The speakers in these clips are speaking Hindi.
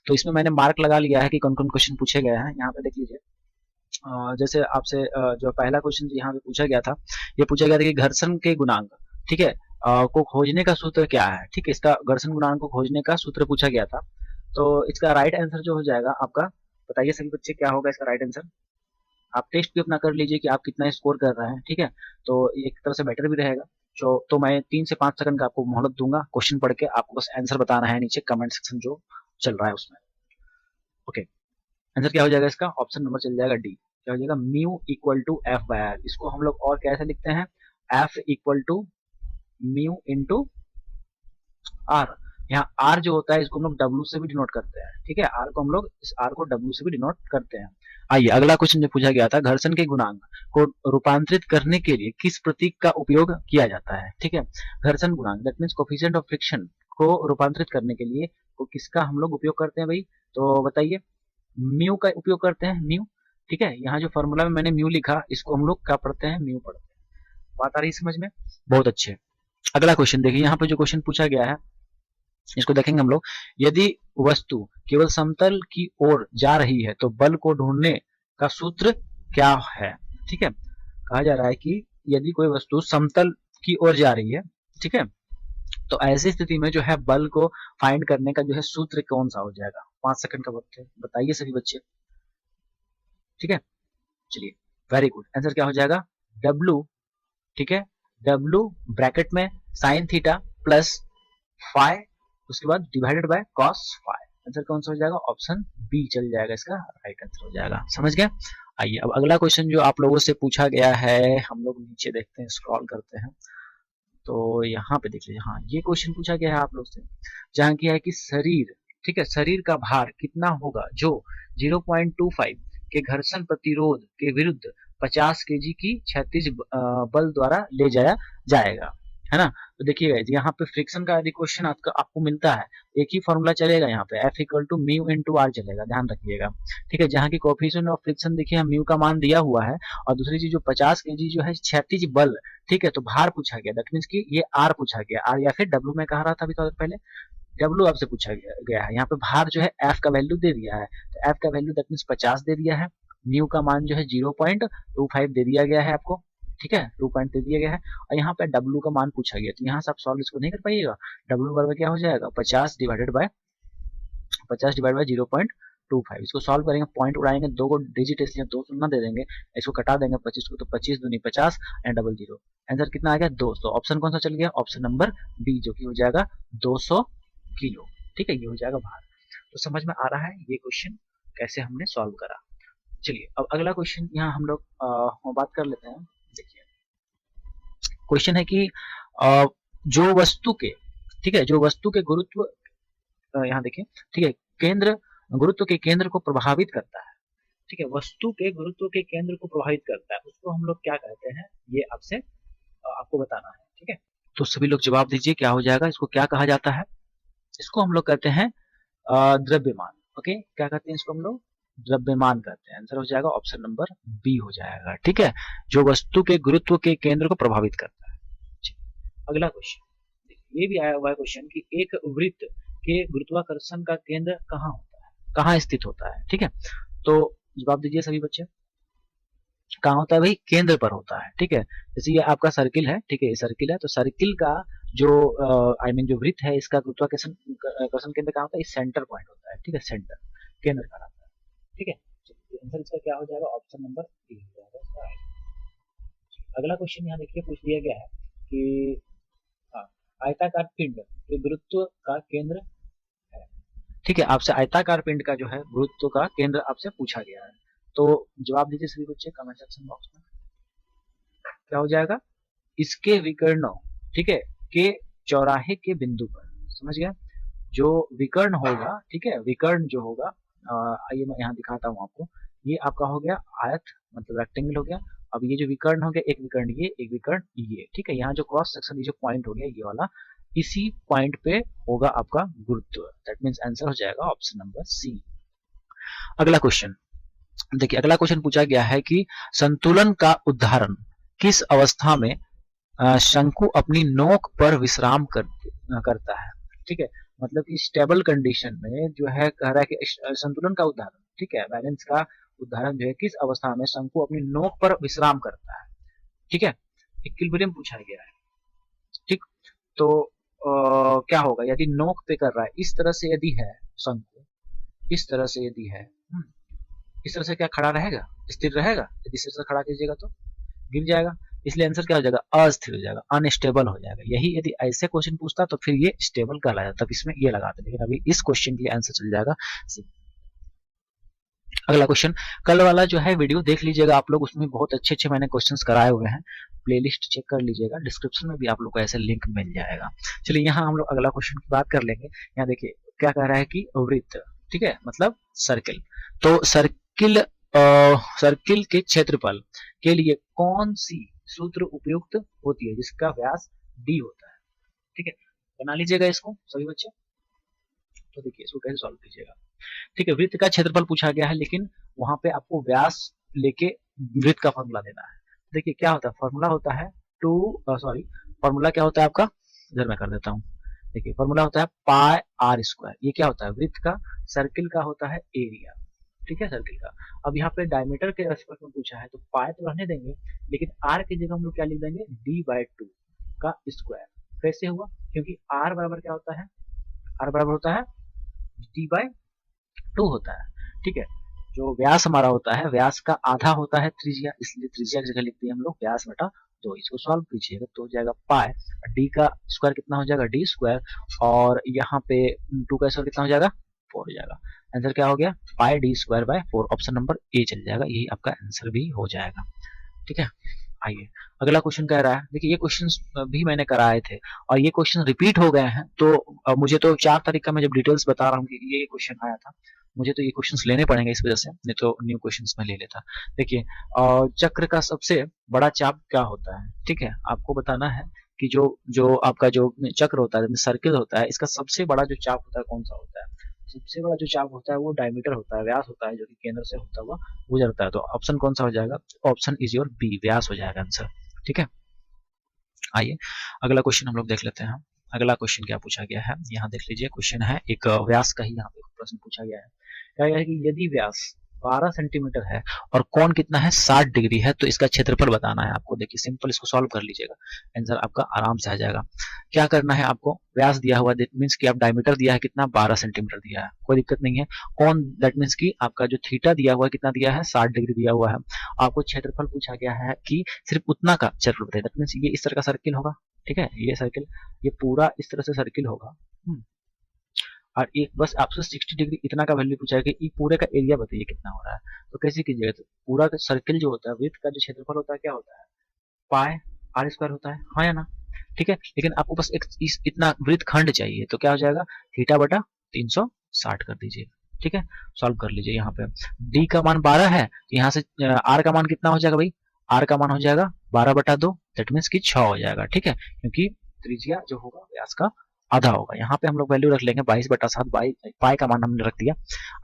तो इसमें मैंने मार्क लगा लिया है कि कौन कौन क्वेश्चन पूछे गए हैं। यहाँ पे देख लीजिए, जैसे आपसे जो पहला क्वेश्चन यहाँ पे पूछा गया था, ये पूछा गया था कि घर्षण के गुणांक, ठीक है, को खोजने का सूत्र क्या है। ठीक है, इसका घर्षण गुणांक को खोजने का सूत्र पूछा गया था। तो इसका राइट आंसर जो हो जाएगा आपका, बताइए सभी बच्चे क्या होगा इसका राइट आंसर। आप टेस्ट भी अपना कर लीजिए कि आप कितना स्कोर कर रहे हैं। ठीक है, तो एक तरह से बेटर भी रहेगा। तो मैं 3 से 5 सेकंड का आपको मोहलत दूंगा, क्वेश्चन पढ़ के आपको बस आंसर बताना है नीचे कमेंट सेक्शन जो चल रहा है उसमें। ओके, आंसर क्या हो जाएगा इसका, ऑप्शन नंबर चल जाएगा डी। क्या हो जाएगा, mu equal to F by R. इसको हम लोग और कैसे लिखते हैं, F equal to mu into R. यहाँ आर जो होता है इसको हम लोग डब्ल्यू से भी डिनोट करते हैं। ठीक है, आर को हम लोग इस आर को डब्ल्यू से भी डिनोट करते हैं। आइए अगला क्वेश्चन जो पूछा गया था, घर्षण के गुणांक को रूपांतरित करने के लिए किस प्रतीक का उपयोग किया जाता है। ठीक है, घर्षण गुणांक that means coefficient of friction को रूपांतरित करने के लिए को किसका हम लोग उपयोग करते हैं भाई, तो बताइए। म्यू का उपयोग करते हैं, म्यू। ठीक है, यहाँ जो फॉर्मूला में मैंने म्यू लिखा, इसको हम लोग क्या पढ़ते हैं, म्यू पढ़ते हैं। बात आ रही है समझ में, बहुत अच्छे। अगला क्वेश्चन देखिए, यहाँ पे जो क्वेश्चन पूछा गया है इसको देखेंगे हम लोग। यदि वस्तु केवल समतल की ओर जा रही है तो बल को ढूंढने का सूत्र क्या है। ठीक है, कहा जा रहा है कि यदि कोई वस्तु समतल की ओर जा रही है, ठीक है, तो ऐसी स्थिति में जो है बल को फाइंड करने का जो है सूत्र कौन सा हो जाएगा। 5 सेकंड का वक्त है, बताइए सभी बच्चे। ठीक है, चलिए वेरी गुड, आंसर क्या हो जाएगा, W। ठीक है, W ब्रैकेट में साइन थीटा प्लस फाइ, उसके बाद divided by cos phi. Answer कौन सा हो जाएगा, ऑप्शन बी चल जाएगा, इसका राइट आंसर हो जाएगा। समझ गए। आइए अब अगला क्वेश्चन जो आप लोगों से पूछा गया है, हम लोग नीचे देखते हैं, स्क्रॉल करते हैं, तो यहाँ पे देख लीजिए। हाँ, ये क्वेश्चन पूछा गया है आप लोग से, जहाँ की है कि शरीर, ठीक है, शरीर का भार कितना होगा जो 0.25 के घर्षण प्रतिरोध के विरुद्ध 50 केजी की क्षैतिज बल द्वारा ले जाया जाएगा, है ना। तो देखिएगा यहाँ पे फ्रिक्शन का यदि क्वेश्चन आपको मिलता है, एक ही फॉर्मूला चलेगा यहाँ पे, F equal to mu into R चलेगा, ध्यान रखिएगा। ठीक है, जहाँ की कोएफिशिएंट ऑफ फ्रिक्शन देखिए म्यू का मान दिया हुआ है, और दूसरी चीज जो 50 केजी जो है क्षैतिज बल, ठीक है, तो भार पूछा गया, दैट मीन्स कि ये आर पूछा गया, आर या फिर डब्ल्यू में कह रहा था अभी थोड़ा पहले, डब्ल्यू आपसे पूछा गया है। यहाँ पे भार जो है एफ का वैल्यू दे दिया है, तो एफ का वैल्यू दैट मीन्स 50 दे दिया है, म्यू का मान जो है 0.25 दे दिया गया है आपको। ठीक है, 2 पॉइंट दे दिया गया है, और यहाँ पे डब्ल्यू का मान पूछा गया, तो यहाँ से आप सॉल्व इसको नहीं कर पाइएगा। डब्ल्यू बराबर क्या हो जाएगा, 50 डिवाइडेड बाय 0.25। इसको सॉल्व करेंगे, पॉइंट उड़ाएंगे, दो को डिजिट इसलिए 2 शून्य दे देंगे, इसको कटा देंगे 25 को, तो 25 दूनी 50 एंड डबल 0। आंसर कितना आ गया, 200। ऑप्शन कौन सा चल गया, ऑप्शन नंबर बी, जो कि हो जाएगा 200 किलो। ठीक है, ये हो जाएगा भार। तो समझ में आ रहा है ये क्वेश्चन कैसे हमने सॉल्व करा। चलिए अब अगला क्वेश्चन यहाँ हम लोग बात कर लेते हैं। देखिए क्वेश्चन है कि जो वस्तु के, ठीक है, जो वस्तु के गुरुत्व, यहाँ देखिए, ठीक है, केंद्र, गुरुत्व के केंद्र को प्रभावित करता है। ठीक है, वस्तु के गुरुत्व के केंद्र को प्रभावित करता है, उसको हम लोग क्या कहते हैं, ये आपसे आपको बताना है। ठीक है, तो सभी लोग जवाब दीजिए, क्या हो जाएगा, इसको क्या कहा जाता है। इसको हम लोग कहते हैं द्रव्यमान। ओके, क्या कहते हैं इसको हम लोग, द्रव्यमान कहते हैं। आंसर हो जाएगा ऑप्शन नंबर बी हो जाएगा। ठीक है, जो वस्तु के गुरुत्व के केंद्र को प्रभावित करता है। अगला क्वेश्चन, ये भी आया हुआ है क्वेश्चन कि एक वृत्त के गुरुत्वाकर्षण का केंद्र कहाँ होता है, कहाँ स्थित होता है। ठीक है, तो जवाब दीजिए सभी बच्चे, कहाँ होता है भाई, केंद्र पर होता है। ठीक है, जैसे ये आपका सर्किल है, ठीक है, ये सर्किल है, तो सर्किल का जो आई मीन जो वृत्त है, इसका गुरुत्वाकर्षण केंद्र कहाँ होता है, इस सेंटर पॉइंट होता है। ठीक है, सेंटर केंद्र कहलाता है। ठीक है, आंसर इसका क्या हो जाएगा, ऑप्शन नंबर डी हो जाएगा। अगला क्वेश्चन यहाँ देखिए पूछ लिया गया है कि आयताकार पिंड के गुरुत्व का केंद्र है। ठीक है, आपसे आयताकार पिंड का जो है गुरुत्व का केंद्र आपसे पूछा गया है, तो जवाब दीजिए सभी बच्चे कमेंट सेक्शन बॉक्स में। क्या हो जाएगा, इसके विकर्णों, ठीक है, के चौराहे के बिंदु पर, समझ गया, जो विकर्ण होगा, ठीक है, विकर्ण जो होगा, आइए मैं यहाँ दिखाता हूँ आपको, ये आपका हो गया आयत, मतलब रेक्टेंगल हो गया। अब ये जो विकर्ण हो गया, एक विकर्ण ये, एक विकर्ण ये, ठीक है, यहाँ जो क्रॉस सेक्शन, ये जो पॉइंट हो गया ये वाला, इसी पॉइंट पे होगा आपका गुरुत्व, दैट मीन्स आंसर हो जाएगा ऑप्शन नंबर सी। अगला क्वेश्चन देखिए, अगला क्वेश्चन पूछा गया है कि संतुलन का उदाहरण किस अवस्था में शंकु अपनी नोक पर विश्राम करता है। ठीक है, मतलब कि स्टेबल कंडीशन में जो है कह रहा है कि संतुलन का उदाहरण, ठीक है, बैलेंस का उदाहरण जो है किस अवस्था में शंकु अपनी नोक पर विश्राम करता है, ठीक है, इक्विलिब्रियम पूछा गया है, ठीक। तो क्या होगा यदि नोक पे कर रहा है, इस तरह से यदि है शंकु, इस तरह से यदि है, इस तरह से क्या खड़ा रहेगा, स्थिर रहेगा, यदि इस तरह से खड़ा कीजिएगा तो गिर जाएगा, इसलिए आंसर क्या हो जाएगा, अस्थिर हो जाएगा, अनस्टेबल हो जाएगा। यही यदि ऐसे क्वेश्चन पूछता तो फिर ये स्टेबल कहलाया जाता, तब इसमें ये लगाते, लेकिन अभी इस क्वेश्चन के लिए आंसर चल जाएगा। अगला क्वेश्चन, कल वाला जो है वीडियो देख लीजिएगा आप लोग, उसमें बहुत अच्छे अच्छे मैंने क्वेश्चंस कराए हुए हैं, प्लेलिस्ट चेक कर लीजिएगा, डिस्क्रिप्शन में भी आप लोग को ऐसे लिंक मिल जाएगा। चलिए यहाँ हम लोग अगला क्वेश्चन की बात कर लेंगे। यहाँ देखिए क्या कह रहा है कि वृत्त, ठीक है, मतलब सर्किल, तो सर्किल के क्षेत्रफल के लिए कौन सी सूत्र उपयुक्त होती है जिसका व्यास डी होता है, ठीक है, बना लीजिएगा इसको सभी बच्चे। तो देखिए इसको कैसे सॉल्व कीजिएगा, ठीक है, वृत्त का क्षेत्रफल पूछा गया है, लेकिन वहां पे आपको व्यास लेके वृत्त का फॉर्मूला देना है। देखिए क्या होता है, फॉर्मूला होता है फॉर्मूला क्या होता है आपका, इधर मैं कर देता हूँ। देखिए फॉर्मूला होता है पाई आर स्क्वायर, ये क्या होता है, वृत्त का, सर्किल का होता है एरिया, ठीक है, सर्किल का। अब यहाँ पे डायमीटर के रेस्पेक्ट में पूछा है तो पाई तो रहने देंगे, लेकिन आर की जगह हम लोग क्या लिख देंगे, d/2 का स्क्वायर। कैसे हुआ, क्योंकि आर बराबर क्या होता है, आर बराबर होता है d/2 होता है, ठीक है। जो व्यास हमारा होता है, व्यास का आधा होता है त्रिज्या, इसलिए त्रिज्या की जगह लिखते हैं हम लोग व्यास बटा 2। इसको सॉल्व कीजिएगा तो हो जाएगा पाई, डी का स्क्वायर कितना हो जाएगा, डी स्क्वायर, और यहाँ पे 2 का स्क्वायर कितना हो जाएगा, 4 हो जाएगा। आंसर क्या हो गया, pi D square by 4, option number A चल जाएगा, यही आपका आंसर भी हो जाएगा, ठीक है। आइए अगला क्वेश्चन कह रहा है, देखिए ये क्वेश्चन भी मैंने कराए थे और ये क्वेश्चन रिपीट हो गए हैं, तो मुझे तो 4 तारीख का मैं जब डिटेल्स बता रहा हूँ कि ये क्वेश्चन आया था, मुझे तो ये क्वेश्चंस लेने पड़ेंगे इस वजह से, नहीं तो न्यू क्वेश्चंस में ले लेता। देखिए चक्र का सबसे बड़ा चाप क्या होता है, ठीक है, आपको बताना है कि जो जो आपका जो चक्र होता है, सर्किल होता है, इसका सबसे बड़ा जो चाप होता है कौन सा होता है, सबसे बड़ा जो चाप होता है वो डायमीटर होता है, व्यास होता है, जो कि केंद्र से होता हुआ गुजरता है। तो ऑप्शन कौन सा हो जाएगा, ऑप्शन इज योर बी, व्यास हो जाएगा आंसर, ठीक है। आइए अगला क्वेश्चन हम लोग देख लेते हैं। अगला क्वेश्चन क्या पूछा गया है, यहाँ देख लीजिए, क्वेश्चन है एक व्यास का ही यहाँ पे प्रश्न पूछा गया है। क्या है कि यदि व्यास 12 सेंटीमीटर है और कोण कितना है, 60 डिग्री है, तो इसका क्षेत्रफल बताना है आपको। देखिए सिंपल, इसको सॉल्व कर लीजिएगा, आंसर आपका आराम से आ जाएगा। क्या करना है आपको, व्यास दिया हुआ दैट मीन्स कि आप डायमीटर दिया है कितना, 12 सेंटीमीटर दिया है, कोई दिक्कत नहीं है। कोण दैट मीन्स कि आपका जो थीटा दिया हुआ है कितना दिया है, 60 डिग्री दिया हुआ है। आपको क्षेत्रफल पूछा गया है कि सिर्फ उतना का क्षेत्रफल बताइए, दैट मीन्स ये इस तरह का सर्किल होगा, ठीक है, ये सर्किल, ये पूरा इस तरह से सर्किल होगा, और एक बस आपसे 60 डिग्री इतना का वैल्यू पूछा है कि ये पूरे का एरिया बताइए कितना हो रहा है। तो कैसे कीजिएगा, तो पूरा का सर्किल जो होता है, वृत्त का जो क्षेत्रफल होता है क्या होता है, पाई आर स्क्वायर होता है, हाँ या ना, ठीक है। लेकिन आपको बस एक इतना वृत्त खंड चाहिए, तो क्या हो जाएगा, थीटा बटा 360 कर दीजिए, ठीक है, सॉल्व कर लीजिए। यहाँ पे डी का मान 12 है, तो यहाँ से आर का मान कितना हो जाएगा भाई, आर का मान हो जाएगा 12/2, दैट मीन्स कि 6 हो जाएगा, ठीक है, क्योंकि त्रिज्या जो होगा व्यास का आधा होगा। यहाँ पे हम लोग वैल्यू रख लेंगे 22/7, पाई का मान हमने रख दिया।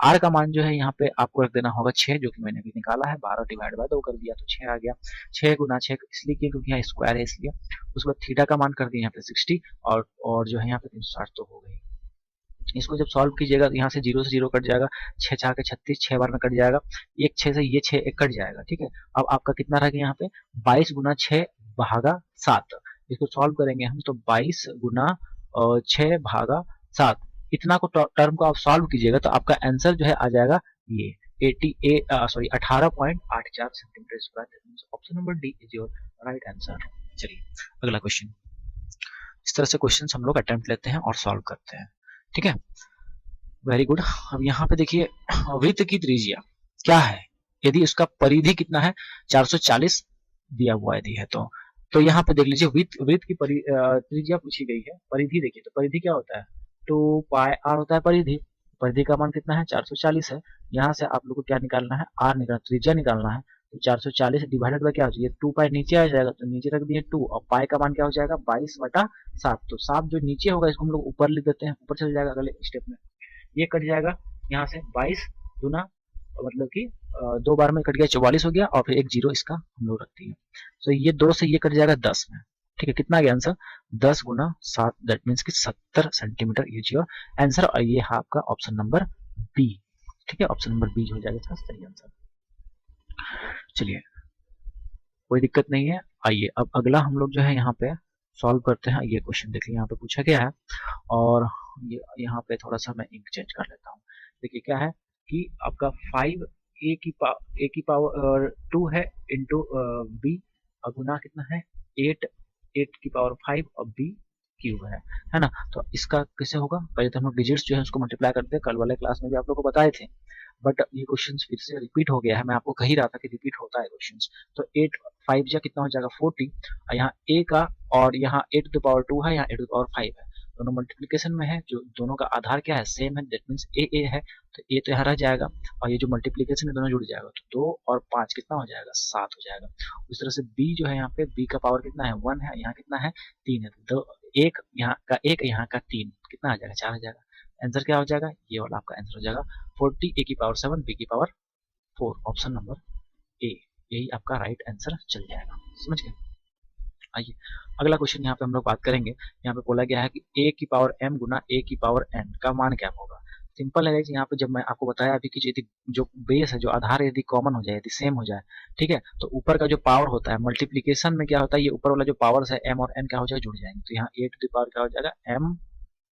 आर का मान जो है यहाँ पे आपको रख देना होगा 6, जो कि मैंने भी निकाला है, 12/2 कर दिया तो 6 आ गया। 6 गुना 6 इसलिए क्योंकि यहाँ स्क्वायर है इसलिए। उसके बाद थीटा का मान कर दिया यहाँ पे 60, और जो है यहाँ पे 360 तो हो गई। इसको जब सॉल्व कीजिएगा तो यहाँ से 0 से 0 कट जाएगा, 6 4 के 36, 6 बार में कट जाएगा, एक 6 से ये 6 एक कट जाएगा, ठीक है। अब आपका कितना रह गया यहाँ पे, 22 गुना 6 भागा 7। इसको सॉल्व करेंगे हम तो 22 गुना 6 भागा 7, इतना को टर्म को आप सॉल्व कीजिएगा तो आपका आंसर जो है आ जाएगा ये 18.84 centimetre square. Option number D is your right answer. चलिए अगला क्वेश्चन। इस तरह से क्वेश्चन हम लोग अटेम्प्ट लेते हैं और सॉल्व करते हैं, ठीक है, वेरी गुड। अब यहाँ पे देखिए वृत्त की त्रिज्या क्या है, यदि उसका परिधि कितना है, 440 दिया हुआ यदि है तो यहाँ पे देख लीजिए वृत्त की त्रिज्या पूछी गई है। परिधि देखिए, तो परिधि क्या होता है, 2 पाई आर होता है परिधि। परिधि का मान कितना है, 440 है। यहाँ से आप लोग को क्या निकालना है, आर निकालना, त्रिज्या निकालना है। तो 440 डिवाइडेड बाय क्या हो जाएगा, 2 पाई नीचे आ जाएगा तो नीचे रख दिए 2, और पाई का मान क्या हो जाएगा 22/7। तो 7 जो नीचे होगा इसको हम लोग ऊपर लिख देते हैं, ऊपर चल जाएगा अगले स्टेप में, ये कट जाएगा यहाँ से 22 गुना, मतलब कि 2 बार में कट गया 44 हो गया, और फिर एक जीरो इसका हम लोग रख दिए। तो ये 2 से ये कट जाएगा 10 में, ठीक है, कितना आ गया आंसर 10 गुना 7, दैट मीन्स कि 70 सेंटीमीटर ये योर आंसर। और ये है आपका ऑप्शन नंबर बी। ठीक है, ऑप्शन नंबर बी जो हो जाएगा इसका सही आंसर। चलिए, कोई दिक्कत नहीं है। आइए अब अगला हम लोग जो है यहाँ पे सॉल्व करते हैं। ये क्वेश्चन देखिए यहाँ पे पूछा गया है, और ये यहाँ पे थोड़ा सा मैं इंक चेंज कर लेता हूँ। देखिए क्या है कि आपका 5 ए की पावर 2 है इंटू बी, और गुना कितना है 8 की पावर 5 और बी क्यूब है ना। तो इसका कैसे होगा, पहले तो हम लोग डिजिट्स जो है उसको मल्टीप्लाई करते हैं। कल वाले क्लास में भी आप लोग को बताए थे, बट ये क्वेश्चन फिर से रिपीट हो गया है। मैं आपको कह ही रहा था कि रिपीट होता है क्वेश्चन। तो 8 5 जा कितना हो जाएगा 40, और यहाँ ए का, और यहाँ 8 टू पावर 2 है, यहाँ 8 टू पावर 5 है, दोनों मल्टीप्लीकेशन में है। जो दोनों का आधार क्या है सेम है, दैट मीन्स ए है, तो ए तो यहाँ रह जाएगा, और ये जो मल्टीप्लीकेशन है दोनों जुड़ जाएगा, तो 2 और 5 कितना हो जाएगा 7 हो जाएगा। उस तरह से बी जो है यहाँ पे, बी का पावर कितना है 1 है, यहाँ कितना है 3 है, तो एक यहाँ का 1 यहाँ का 3 कितना आ जाएगा 4 आ जाएगा। आंसर क्या हो जाएगा, ये वाला आपका आंसर हो जाएगा 40 ए की पावर 7 बी की पावर 4, ऑप्शन नंबर ए, यही आपका राइट आंसर चल जाएगा। समझ गए। आइए अगला क्वेश्चन यहाँ पे हम लोग बात करेंगे। यहाँ पे बोला गया है कि ए की पावर m गुना ए की पावर n का मान क्या होगा। सिंपल है, यहाँ पे जब मैं आपको बताया अभी कि यदि जो बेस है, जो आधार यदि कॉमन हो जाए, यदि सेम हो जाए, ठीक है, तो ऊपर का जो पावर होता है मल्टीप्लीकेशन में क्या होता है, ये ऊपर वाला जो पावर है m और n क्या हो जाएगा जुड़ जाएंगे, तो यहाँ ए टू द पावर क्या हो जाएगा m,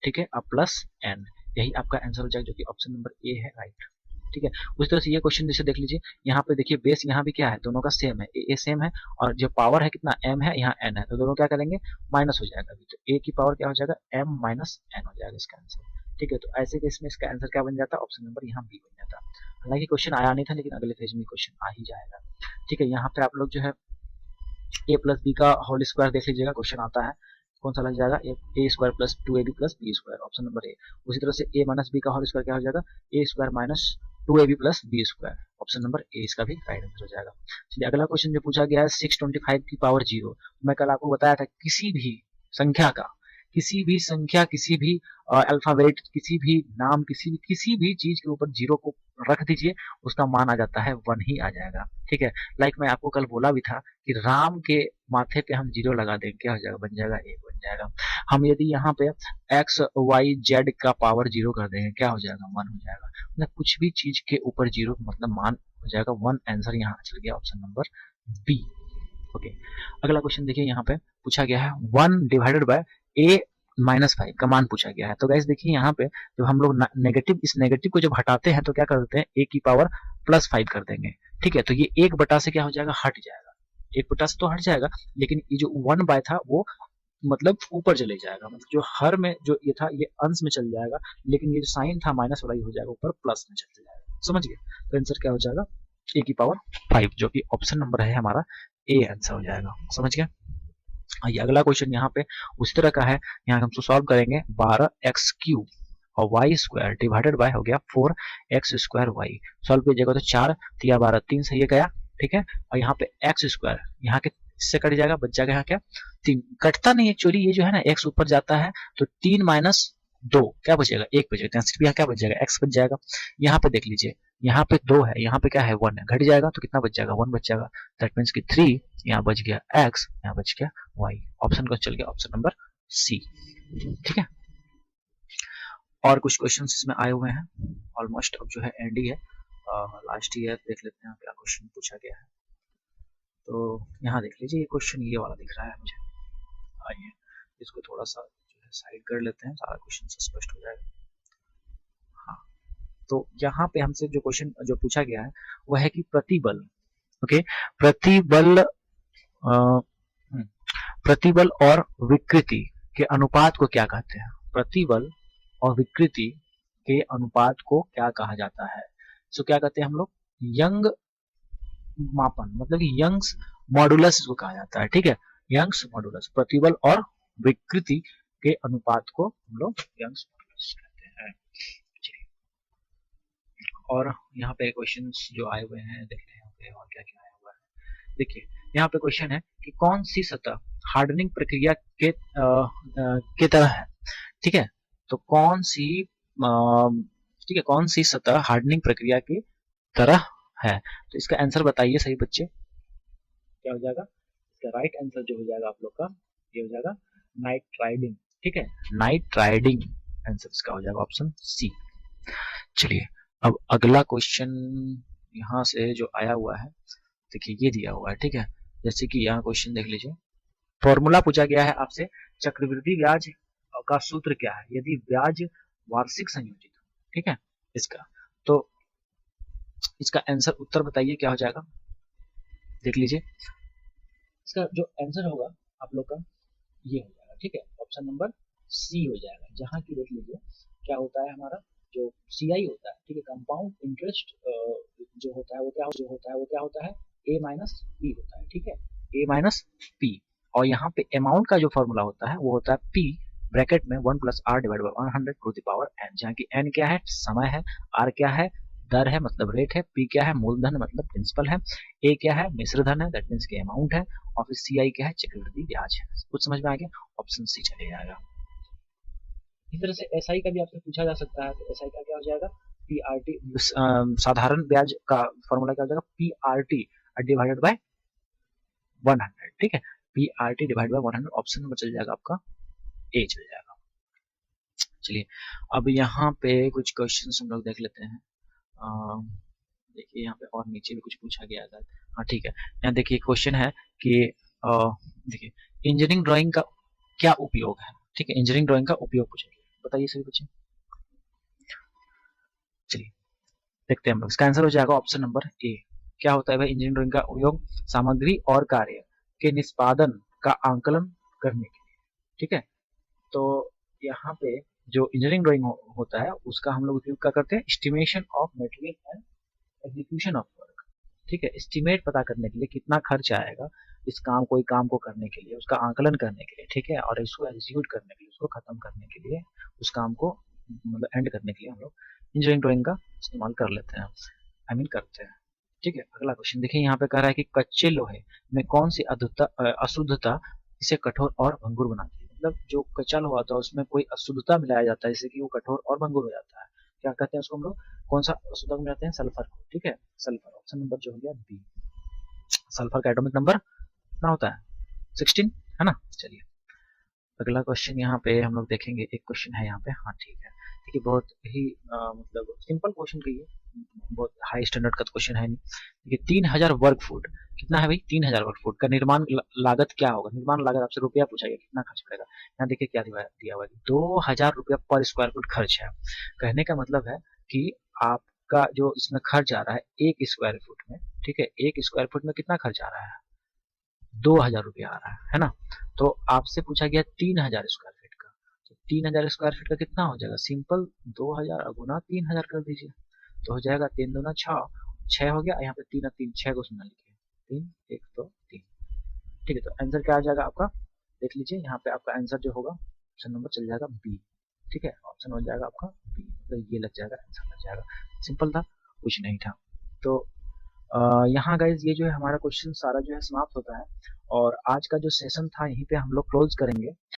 ठीक है, अब प्लस n, यही आपका आंसर हो जाएगा, जो कि ऑप्शन नंबर ए है राइट। ठीक है, उस तरह से ये क्वेश्चन जैसे देख लीजिए, यहाँ पे देखिए बेस यहाँ भी क्या है, दोनों का सेम है, ए सेम है, और जो पावर है कितना m है, यहाँ n है, तो दोनों क्या करेंगे माइनस हो जाएगा अभी, तो a की पावर क्या हो जाएगा m माइनस n हो जाएगा इसका आंसर। ठीक है, तो ऐसे केस में इसका आंसर क्या बन जाता है, ऑप्शन नंबर यहाँ बी बन जाता। हालांकि क्वेश्चन आया नहीं था, लेकिन अगले पेज में क्वेश्चन आ ही जाएगा। ठीक है, यहाँ पे आप लोग जो है ए प्लस बी का होल स्क्वायर देख लीजिएगा, क्वेश्चन आता है कौन सा लग जाएगा, A square plus 2ab plus B square, option number A. उसी तरह से ए माइनस बी का होल स्क्वायर क्या हो जाएगा, A square minus 2ab plus B square, option number A इसका भी राइट आंसर हो जाएगा। चलिए अगला क्वेश्चन जो पूछा गया है 625 की पावर 0। मैं कल आपको बताया था किसी भी संख्या का, किसी भी संख्या, किसी भी अल्फाबेट, किसी भी नाम, किसी भी चीज के ऊपर जीरो को रख दीजिए, उसका मान आ जाता है 1 ही आ जाएगा। ठीक है, लाइक मैं आपको कल बोला भी था कि राम के माथे पे हम जीरो लगा देंगे, क्या हो जाएगा बन जाएगा 1 बन जाएगा। हम यदि यहाँ पे एक्स वाई जेड का पावर जीरो कर देंगे, क्या हो जाएगा 1 हो जाएगा। मतलब कुछ भी चीज के ऊपर जीरो मतलब मान हो जाएगा 1, आंसर यहाँ चल गया ऑप्शन नंबर बी। ओके, अगला क्वेश्चन देखिए, यहाँ पे पूछा गया है 1 डिवाइडेड बाय ए माइनस 5 का मान पूछा गया है। तो गाइस देखिए यहाँ पे जब हम लोग नेगेटिव, इस नेगेटिव को जब हटाते हैं तो क्या कर देते हैं, ए की पावर प्लस 5 कर देंगे। ठीक है, तो ये 1 बटा से क्या हो जाएगा हट जाएगा, 1 बटा से तो हट जाएगा, लेकिन ये जो 1 बाय था वो मतलब ऊपर चले जाएगा, मतलब जो हर में जो ये था ये अंश में चल जाएगा, लेकिन ये जो साइन था माइनस वाला ही हो जाएगा ऊपर प्लस में चल जाएगा। समझ गए, तो आंसर क्या हो जाएगा ए की पावर 5, जो कि ऑप्शन नंबर है हमारा ए आंसर हो जाएगा। समझ गए। ये अगला क्वेश्चन यहाँ पे उस तरह का है, यहाँ हम सॉल्व करेंगे 12x क्यूब और वाई स्क्वायर डिवाइडेड बाय हो गया 4x स्क्वायर वाई। सॉल्व कीजिएगा तो 4 3 12 3 से ये गया। ठीक है, और यहाँ पे x स्क्वायर यहाँ के इससे कट जाएगा, बच जाएगा यहाँ क्या 3, कटता नहीं एक्चुअली, ये जो है ना x ऊपर जाता है, तो 3 माइनस 2 क्या बचेगा 1 बचेगा, सिर्फ यहाँ क्या बच जाएगा x बच जाएगा। यहाँ पे देख लीजिए, यहाँ पे 2 है, यहाँ पे क्या है 1 है, घट जाएगा तो कितना बच जाएगा 1 बच जाएगा, दैट मीन्स कि 3 यहाँ बच गया x, यहाँ बच गया y, ऑप्शन का चल गया ऑप्शन नंबर सी। ठीक है, और कुछ क्वेश्चंस इसमें आए हुए हैं, ऑलमोस्ट अब जो है एंड ही है, लास्ट ईयर देख लेते हैं क्या क्वेश्चन पूछा गया है। तो यहाँ देख लीजिए, ये क्वेश्चन ये वाला दिख रहा है मुझे, आइए इसको थोड़ा सा जो है साइड कर लेते हैं, सारा क्वेश्चन स्पष्ट हो जाएगा। हाँ, तो यहाँ पे हमसे जो क्वेश्चन जो पूछा गया है वह है कि प्रतिबल, ओके, प्रतिबल प्रतिबल और विकृति के अनुपात को क्या कहते हैं, प्रतिबल और विकृति के अनुपात को क्या कहा जाता है। सो क्या कहते हैं हम लोग, यंग मापन, मतलब कि यंग्स मॉडुलस इसको कहा जाता है। ठीक है, यंग्स मॉडुलस, प्रतिबल और विकृति के अनुपात को हम लोग यंग्स मॉडुलस कहते हैं। और यहाँ पे क्वेश्चंस जो आए हुए हैं देख रहे हैं और क्या क्या आया हुआ है। देखिए यहाँ पे क्वेश्चन है कि कौन सी सतह हार्डनिंग प्रक्रिया के तरह है। ठीक है, तो कौन सी ठीक है, कौन सी सतह हार्डनिंग प्रक्रिया की तरह है, तो इसका आंसर बताइए सही बच्चे, क्या हो जाएगा इसका राइट आंसर जो हो जाएगा आप लोग का ये हो जाएगा नाइट राइडिंग, ठीक है, नाइट राइडिंग आंसर इसका हो जाएगा ऑप्शन सी। चलिए अब अगला क्वेश्चन यहाँ से जो आया हुआ है, देखिए ये दिया हुआ है, ठीक है, जैसे कि यहाँ क्वेश्चन देख लीजिए, फॉर्मूला पूछा गया है आपसे, चक्रवृद्धि ब्याज का सूत्र क्या है यदि ब्याज वार्षिक संयोजित हो, ठीक है, इसका तो इसका आंसर उत्तर बताइए क्या हो जाएगा, देख लीजिए इसका जो आंसर होगा आप लोग का ये हो जाएगा, ठीक है, ऑप्शन नंबर सी हो जाएगा, जहाँ की देख लीजिए क्या होता है हमारा जो सी आई होता है, ठीक है, कंपाउंड इंटरेस्ट जो होता है वो क्या होता है ए माइनस पी होता है, ठीक है, ए माइनस पी, और यहाँ पे अमाउंट का जो फॉर्मूला होता है वो होता है पी ब्रैकेट में 1 plus R divide by 100 to the power N, जहाँ की एन क्या है समय है, आर क्या है दर है मतलब रेट है, पी क्या है मूलधन मतलब प्रिंसिपल है, ए क्या है मिश्र धन है दैट मीन्स की अमाउंट है, और फिर सी आई क्या है चक्रवृद्धि ब्याज है। कुछ समझ में आ गया, ऑप्शन सी चले जाएगा। इस तरह से एस आई का भी आपसे पूछा जा सकता है, तो एस आई का क्या हो जाएगा पी आर टी, साधारण ब्याज का फॉर्मूला क्या हो जाएगा P R T divided by 100, ठीक है, P R T divide by 100, option number चल जाएगा आपका ए चल जाएगा। चलिए अब यहाँ पे कुछ क्वेश्चन हम लोग देख लेते हैं, देखिए यहाँ पे और नीचे भी कुछ पूछा गया था, हाँ ठीक है, यहाँ देखिए क्वेश्चन है कि देखिए इंजीनियरिंग ड्राइंग का क्या उपयोग है, ठीक है, इंजीनियरिंग ड्राइंग का उपयोग पूछा गया, बताइए सभी बच्चे। चलिए देखते हैं हम लोग, इसका आंसर हो जाएगा ऑप्शन नंबर ए। क्या होता है भाई इंजीनियरिंग ड्राइंग का उपयोग, सामग्री और कार्य के निष्पादन का आंकलन करने के लिए, ठीक है, तो यहाँ पे जो इंजीनियरिंग ड्राइंग होता है उसका हम लोग उपयोग क्या करते हैं estimation of material and execution of work, ठीक है, एस्टिमेट पता करने के लिए कितना खर्च आएगा इस काम कोई काम को करने के लिए, उसका आंकलन करने के लिए, ठीक है, और इसको एग्जीक्यूट करने के लिए, उसको खत्म करने के लिए, उस काम को मतलब एंड करने के लिए हम लोग इंजीनियरिंग ड्राइंग का इस्तेमाल कर लेते हैं, आई मीन करते हैं, ठीक है। अगला क्वेश्चन देखिए यहाँ पे कह रहा है कि कच्चे लोहे में कौन सी अशुद्धता इसे कठोर और भंगुर बनाती है, मतलब जो कच्चा लोहा होता है उसमें कोई अशुद्धता मिलाया जाता है जिससे कि वो कठोर और भंगुर हो जाता है, क्या कहते हैं उसको हम लोग, कौन सा अशुद्धता मिलाते हैं सल्फर को, ठीक है, सल्फर, ऑप्शन नंबर जो हो गया बी, सल्फर का एटॉमिक नंबर कितना होता है 16, है ना। चलिए अगला क्वेश्चन यहाँ पे हम लोग देखेंगे, एक क्वेश्चन है यहाँ पे, हाँ ठीक है, देखिए बहुत ही मतलब सिंपल क्वेश्चन का ये, बहुत हाई स्टैंडर्ड का क्वेश्चन है नहीं, देखिए 3000 वर्ग फुट कितना है भाई 3000 वर्ग फुट का निर्माण लागत क्या होगा, निर्माण लागत आपसे रुपया पूछा गया कितना खर्च पड़ेगा, यहाँ देखिए क्या दिया हुआ है 2000 रुपया पर स्क्वायर फुट खर्च है, कहने का मतलब है कि आपका जो इसमें खर्च आ रहा है एक स्क्वायर फुट में, ठीक है, एक स्क्वायर फुट में कितना खर्च आ रहा है 2000 रुपया आ रहा है ना, तो आपसे पूछा गया 3000 स्क्वायर फीट का, तो 3000 स्क्वायर फीट का कितना हो जाएगा, सिंपल 2000 गुना 3000 कर दीजिए, तो हो जाएगा 3 दूना 6, 6 हो गया, यहाँ पे 3 और 3 6 को सुना लिखिए, 3 1 2 3, ठीक है, तो आंसर क्या आ जाएगा आपका, देख लीजिए यहाँ पे आपका आंसर जो होगा ऑप्शन नंबर चल जाएगा बी, ठीक है, ऑप्शन हो जाएगा आपका बी, तो ये लग जाएगा आंसर लग जाएगा, सिंपल था कुछ नहीं था। तो यहाँ गाइज ये जो है हमारा क्वेश्चन सारा जो है समाप्त होता है, और आज का जो सेशन था यहीं पे हम लोग क्लोज करेंगे।